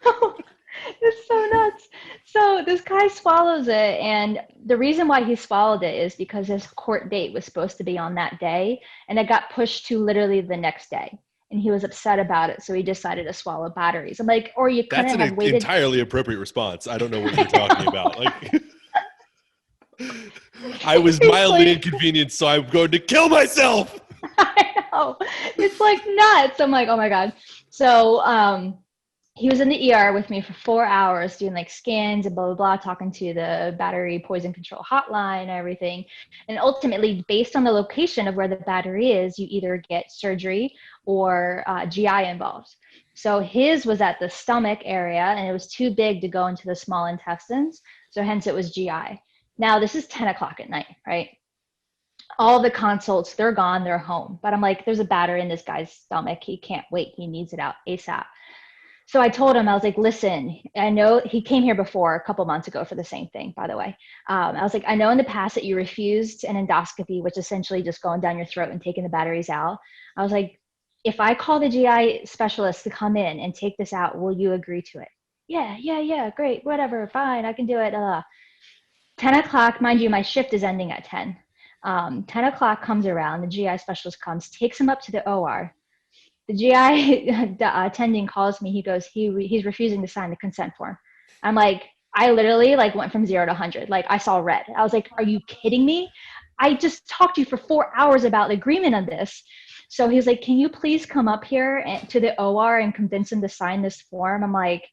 It's so nuts. So this guy swallows it. And the reason why he swallowed it is because his court date was supposed to be on that day. And it got pushed to literally the next day. And he was upset about it. So he decided to swallow batteries. I'm like, or you couldn't have waited. That's an entirely appropriate response. I don't know what you're talking about. Like, I was mildly inconvenienced, so I'm going to kill myself. I know. It's like nuts. I'm like, oh my God. So he was in the ER with me for 4 hours doing like scans and blah, blah, blah, talking to the battery poison control hotline and everything. And ultimately, based on the location of where the battery is, you either get surgery or GI involved. So his was at the stomach area and it was too big to go into the small intestines. So hence it was GI. Now this is 10 o'clock at night, right? All the consults, they're gone, they're home. But I'm like, there's a battery in this guy's stomach. He can't wait. He needs it out ASAP. So I told him, I was like, listen, I know he came here before a couple months ago for the same thing, by the way. I was like, I know in the past that you refused an endoscopy, which is essentially just going down your throat and taking the batteries out. I was like, if I call the GI specialist to come in and take this out, will you agree to it? Yeah, great, whatever, fine, I can do it. 10 o'clock, mind you, my shift is ending at 10. 10 o'clock comes around, the GI specialist comes, takes him up to the OR. The GI attending calls me, he goes, he's refusing to sign the consent form. I'm like, I literally like went from 0 to 100. Like I saw red. I was like, are you kidding me? I just talked to you for 4 hours about the agreement on this. So he's like, can you please come up here to the OR and convince him to sign this form? I'm like,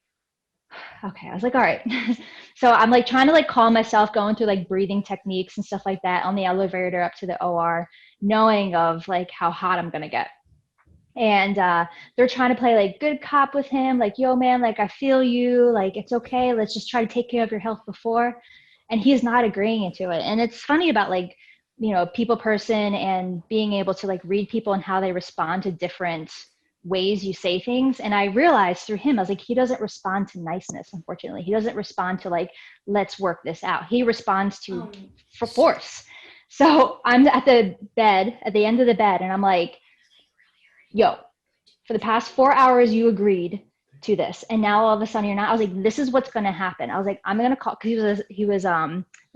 okay. I was like, all right. So I'm like trying to like calm myself, going through like breathing techniques and stuff like that on the elevator up to the OR, knowing of like how hot I'm going to get. And they're trying to play like good cop with him. Like, yo, man, like I feel you, like, it's okay. Let's just try to take care of your health before. And he's not agreeing to it. And it's funny about like, you know, people person and being able to like read people and how they respond to different ways you say things. And I realized through him, I was like, he doesn't respond to niceness, unfortunately. He doesn't respond to like, let's work this out. He responds to for force. So I'm at the bed, at the end of the bed, and I'm like, yo, for the past 4 hours, you agreed to this. And now all of a sudden you're not. I was like, this is what's going to happen. I was like, I'm going to call, because he was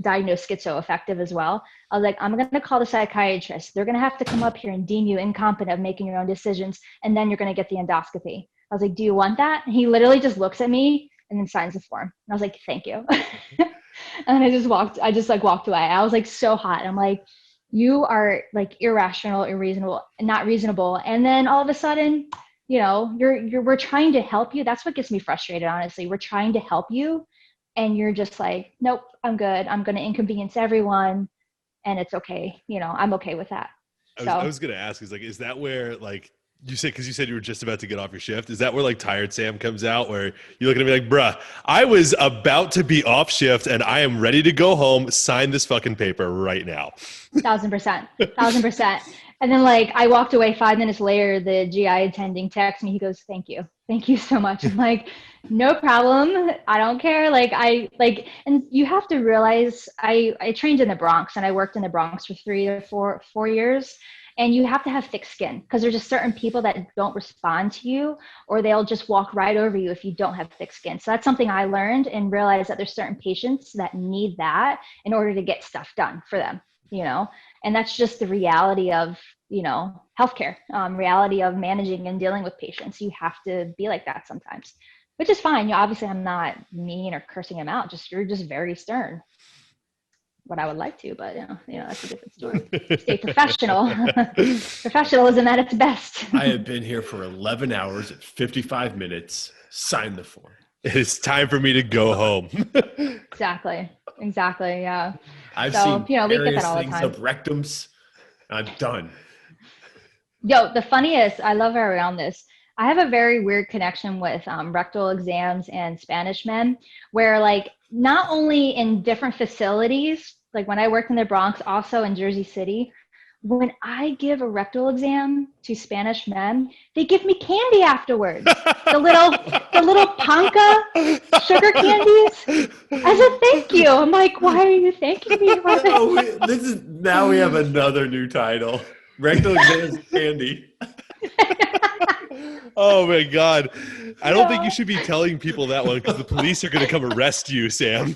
diagnosed schizoaffective as well. I was like, I'm going to call the psychiatrist. They're going to have to come up here and deem you incompetent of making your own decisions. And then you're going to get the endoscopy. I was like, do you want that? And he literally just looks at me and then signs the form. And I was like, thank you. And I just walked away. I was like so hot. I'm like, you are like irrational, unreasonable, not reasonable. And then all of a sudden, you know, we're trying to help you. That's what gets me frustrated, honestly. We're trying to help you. and you're just like, nope, I'm good. I'm going to inconvenience everyone, and it's okay. You know, I'm okay with that. I was going to ask, is that where like you said, because you said you were just about to get off your shift, is that where like tired Sam comes out, where you look at me like, bruh, I was about to be off shift and I am ready to go home, sign this fucking paper right now? 1,000%. And then like I walked away 5 minutes later, the GI attending texts me. He goes, thank you so much. I'm like, no problem. I don't care. And you have to realize I trained in the Bronx, and I worked in the Bronx for 3 to 4 years. And you have to have thick skin, because there's just certain people that don't respond to you, or they'll just walk right over you if you don't have thick skin. So that's something I learned, and realized that there's certain patients that need that in order to get stuff done for them, you know? And that's just the reality of, you know, healthcare, reality of managing and dealing with patients. You have to be like that sometimes, which is fine. You know, obviously I'm not mean or cursing him out. You're just very stern. What I would like to, but you know, that's a different story. Stay professional. Professionalism at its best. I have been here for 11 hours and 55 minutes. Sign the form. It's time for me to go home. Exactly. Yeah. I've seen we get various that all the things time. of rectums. I'm done. Yo, the funniest, I love her around this. I have a very weird connection with rectal exams and Spanish men, where like not only in different facilities, like when I worked in the Bronx, also in Jersey City, when I give a rectal exam to Spanish men, they give me candy afterwards. the little panca sugar candies as a thank you. I'm like, why are you thanking me for this? Now we have another new title. Rectal exams candy. Oh my God. I don't think you should be telling people that one, because the police are going to come arrest you, Sam.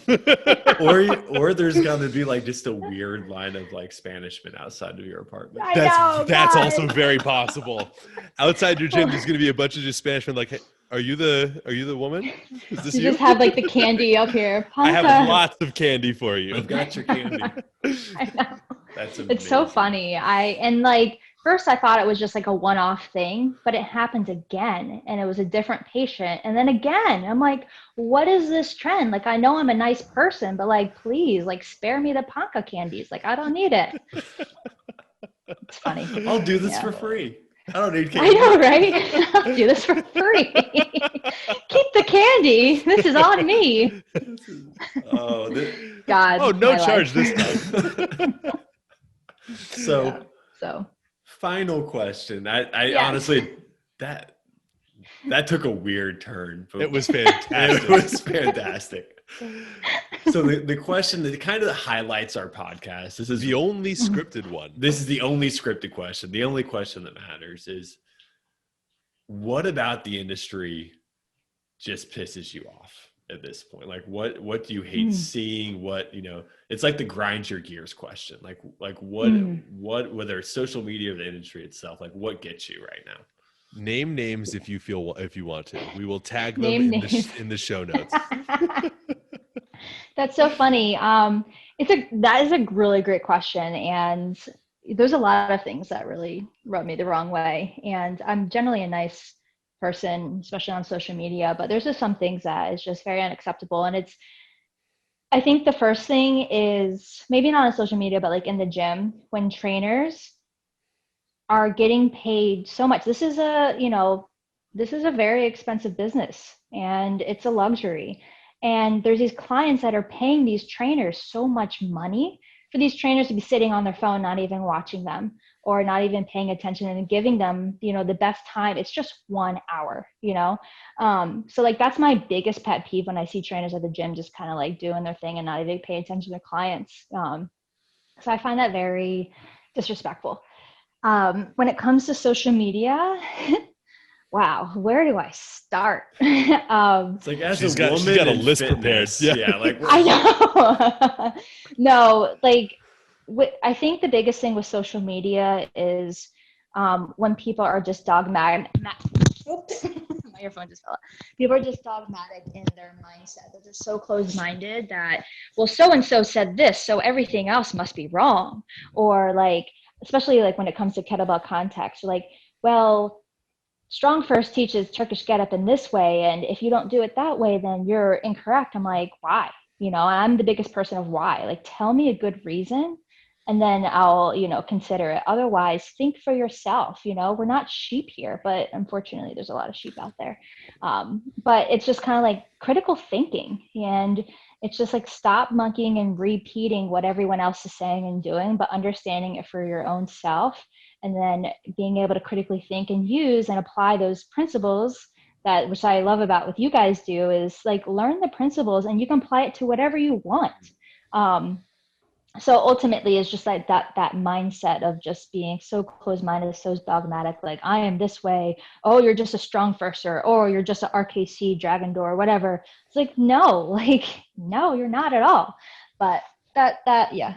or there's going to be like just a weird line of like Spanishmen outside of your apartment. That's also very possible. Outside your gym, there's going to be a bunch of just Spanishmen like, hey, are you the woman? Is this you? Just have like the candy up here. I have lots of candy for you. I've got your candy. I know. That's amazing. It's so funny. First I thought it was just like a one-off thing, but it happened again, and it was a different patient. And then again, I'm like, what is this trend? Like, I know I'm a nice person, but like, please, like, spare me the panca candies. Like, I don't need it. It's funny. I'll do this for free. I don't need candy. I know, right? I'll do this for free. Keep the candy. This is on me. God. Oh, no charge this time. So. Final question. I honestly, that took a weird turn. But it was fantastic. It was fantastic. So the question that kind of highlights our podcast, this is the only scripted one. This is the only scripted question. The only question that matters is, what about the industry just pisses you off at this point? Like, what do you hate seeing? What, you know, it's like the grind your gears question. Like what, whether it's social media or the industry itself, like what gets you right now? Name names if you want to. We will tag them in the show notes. That's so funny. That is a really great question, and there's a lot of things that really rub me the wrong way. And I'm generally a nice person, especially on social media, but there's just some things that is just very unacceptable. And I think the first thing is, maybe not on social media, but like in the gym, when trainers are getting paid so much. This is a very expensive business, and it's a luxury. And there's these clients that are paying these trainers so much money for these trainers to be sitting on their phone, not even watching them, or not even paying attention and giving them, you know, the best time. It's just 1 hour, you know? So like, that's my biggest pet peeve when I see trainers at the gym just kind of like doing their thing and not even pay attention to their clients. So I find that very disrespectful. When it comes to social media, wow, where do I start? It's like, as she's got a list prepared. Yeah, like I know. No, like I think the biggest thing with social media is when people are just dogmatic. Oops, my earphone just fell out. People are just dogmatic in their mindset. They're just so closed-minded that, well, so-and-so said this, so everything else must be wrong. Or like, especially like when it comes to kettlebell context, like, well, Strong First teaches Turkish get up in this way. And if you don't do it that way, then you're incorrect. I'm like, why? I'm the biggest person of why. Like, tell me a good reason, and then I'll, consider it. Otherwise, think for yourself. We're not sheep here, but unfortunately, there's a lot of sheep out there. But it's just kind of like critical thinking. And it's just like stop monkeying and repeating what everyone else is saying and doing, but understanding it for your own self. And then being able to critically think and use and apply those principles which I love about what you guys do, is like learn the principles and you can apply it to whatever you want. So ultimately it's just like that mindset of just being so closed-minded, so dogmatic, like I am this way. Oh, you're just a Strong Firster, or you're just an RKC Dragon Door, whatever. It's like, no, you're not at all. But that,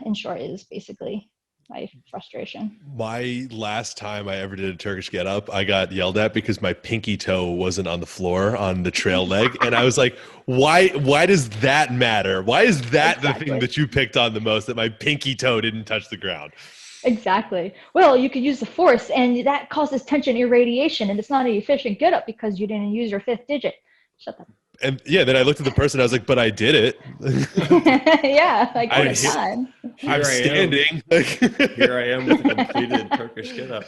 in short, is basically my frustration. My last time I ever did a Turkish get up, I got yelled at because my pinky toe wasn't on the floor on the trail leg. And I was like, why does that matter? Why is that the thing that you picked on the most, that my pinky toe didn't touch the ground? Exactly. Well, you could use the force, and that causes tension irradiation, and it's not an efficient get up because you didn't use your 5th digit. Shut up. And then I looked at the person, I was like, but I did it. Yeah, like I'm standing. Here I am with a completed Turkish get up.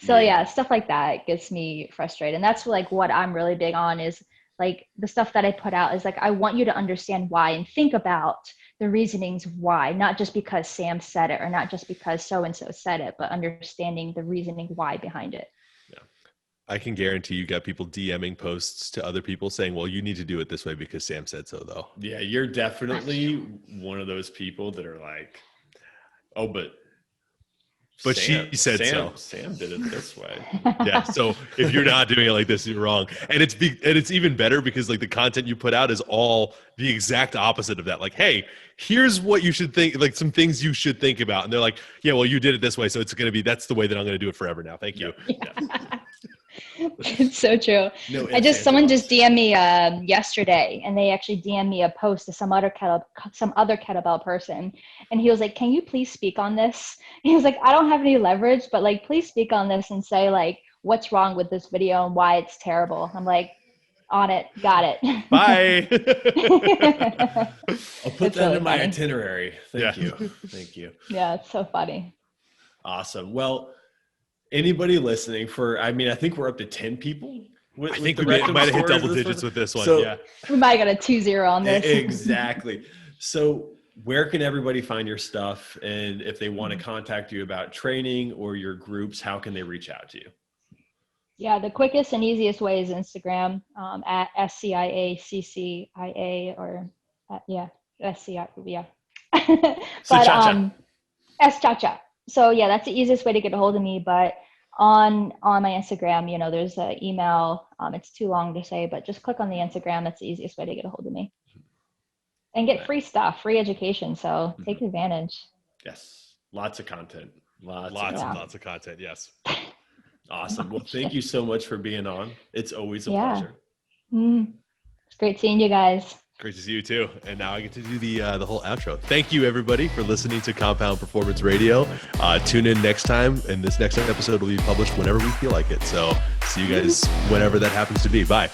So yeah, stuff like that gets me frustrated. And that's like what I'm really big on, is like the stuff that I put out is like, I want you to understand why and think about the reasonings why, not just because Sam said it or not just because so-and-so said it, but understanding the reasoning why behind it. I can guarantee you got people DMing posts to other people saying, well, you need to do it this way because Sam said so, though. Yeah, you're definitely one of those people that are like, oh, but Sam, she said so. Sam did it this way. Yeah, so if you're not doing it like this, you're wrong. And it's even better because like the content you put out is all the exact opposite of that. Like, hey, here's what you should think, like some things you should think about. And they're like, yeah, well, you did it this way, so that's the way that I'm going to do it forever now. Thank you. Yeah. It's so true. Someone just DM'd me yesterday, and they actually DM'd me a post to some other kettlebell person, and he was like, can you please speak on this? And he was like, I don't have any leverage, but like please speak on this and say like what's wrong with this video and why it's terrible. I'm like, on it, got it. Bye. I'll put that really in my itinerary. Thank you. Yeah, it's so funny. Awesome. Well, anybody listening I think we're up to 10 people. I think we might have hit double digits with this one. So, yeah. We might got a 2-0 on this. Exactly. So where can everybody find your stuff? And if they want to contact you about training or your groups, how can they reach out to you? Yeah, the quickest and easiest way is Instagram at SCIACCIA or SCI, yeah. But Ciaccia. So yeah, that's the easiest way to get a hold of me. But on my Instagram, there's an email. It's too long to say, but just click on the Instagram. That's the easiest way to get a hold of me. And get free stuff, free education. So take advantage. Yes. Lots of content. Lots of content. Yes. Awesome. Well, thank you so much for being on. It's always a pleasure. It's great seeing you guys. Great to see you too. And now I get to do the whole outro. Thank you everybody for listening to Compound Performance Radio. Tune in next time, and this next episode will be published whenever we feel like it. So see you guys whenever that happens to be. Bye.